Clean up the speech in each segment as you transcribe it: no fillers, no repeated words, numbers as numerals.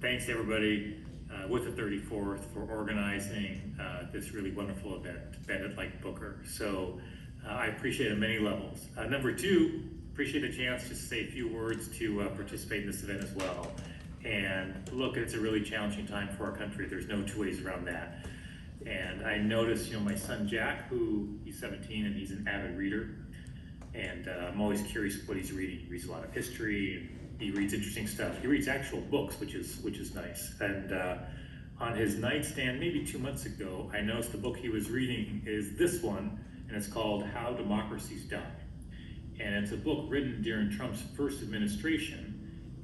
thanks to everybody with the 34th for organizing this really wonderful event, Bandit Like Booker. So I appreciate it on many levels. Number two, appreciate the chance to say a few words to participate in this event as well. And look, it's a really challenging time for our country. There's no two ways around that. And I noticed, my son Jack, he's 17 and he's an avid reader. And I'm always curious what he's reading. He reads a lot of history, and he reads interesting stuff. He reads actual books, which is nice. And on his nightstand, maybe 2 months ago, I noticed the book he was reading is this one, and it's called How Democracies Die. And it's a book written during Trump's first administration.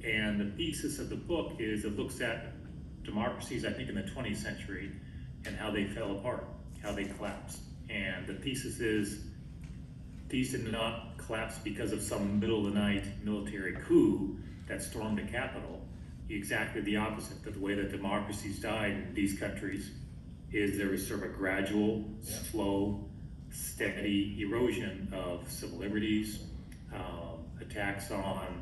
And the thesis of the book is it looks at democracies, I think, in the 20th century and how they fell apart, how they collapsed. And the thesis is these did not collapse because of some middle of the night military coup that stormed the Capitol. Exactly the opposite. That the way that democracies died in these countries is there was sort of a gradual, slow, steady erosion of civil liberties, attacks on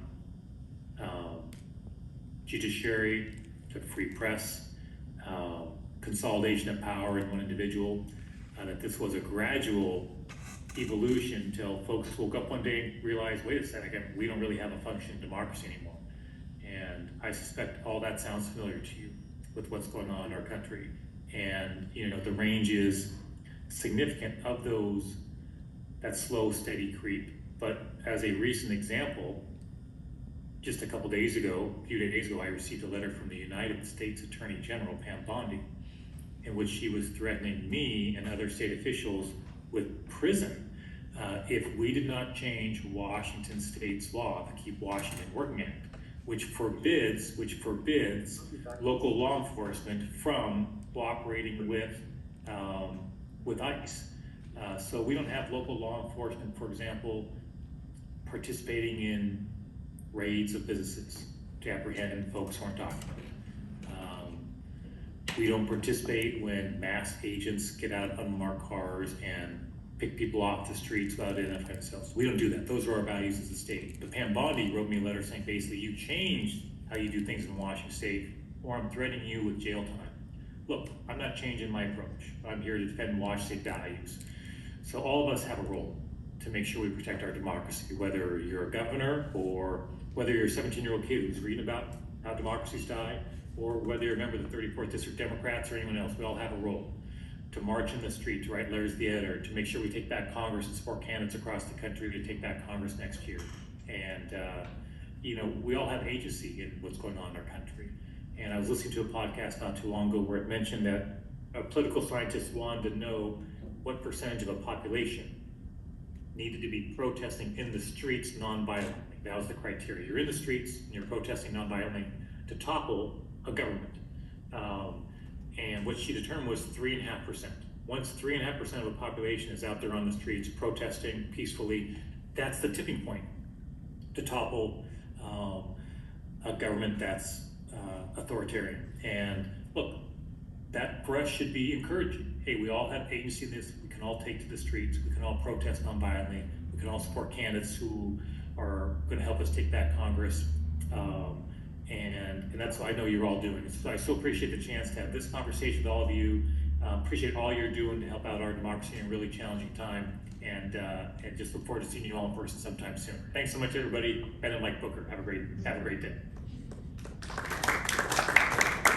judiciary, to free press, consolidation of power in one individual, that this was a gradual evolution until folks woke up one day and realized, wait a second, we don't really have a functioning democracy anymore. And I suspect all that sounds familiar to you with what's going on in our country. And the range is significant of that slow, steady creep. But as a recent example, just a few days ago, I received a letter from the United States Attorney General, Pam Bondi, in which she was threatening me and other state officials with prison if we did not change Washington State's law, the Keep Washington Working Act, which forbids local law enforcement from cooperating with ICE. So we don't have local law enforcement, for example, participating in raids of businesses to apprehend folks who aren't documented. We don't participate when mass agents get out unmarked cars and pick people off the streets without identifying themselves. We don't do that. Those are our values as a state. But Pam Bondi wrote me a letter saying basically you changed how you do things in Washington State or I'm threatening you with jail time. Look, I'm not changing my approach. I'm here to defend Washington State values. So all of us have a role to make sure we protect our democracy, whether you're a governor or whether you're a 17-year-old kid who's reading about how democracies die, or whether you're a member of the 34th District Democrats or anyone else. We all have a role to march in the street, to write letters to the editor, to make sure we take back Congress and support candidates across the country to take back Congress next year. And we all have agency in what's going on in our country. And I was listening to a podcast not too long ago where it mentioned that a political scientist wanted to know what percentage of a population needed to be protesting in the streets non-violently. That was the criteria. You're in the streets and you're protesting non-violently to topple a government. And what she determined was 3.5%. Once 3.5% of the population is out there on the streets protesting peacefully, that's the tipping point to topple a government that's authoritarian. And look, that for us should be encouraging. Hey, we all have agency in this. We can all take to the streets. We can all protest non-violently. We can all support candidates who are going to help us take back Congress. And that's what I know you're all doing. So I so appreciate the chance to have this conversation with all of you. Appreciate all you're doing to help out our democracy in a really challenging time. And just look forward to seeing you all in person sometime soon. Thanks so much, everybody. Ben and Mike Booker. Have a great day.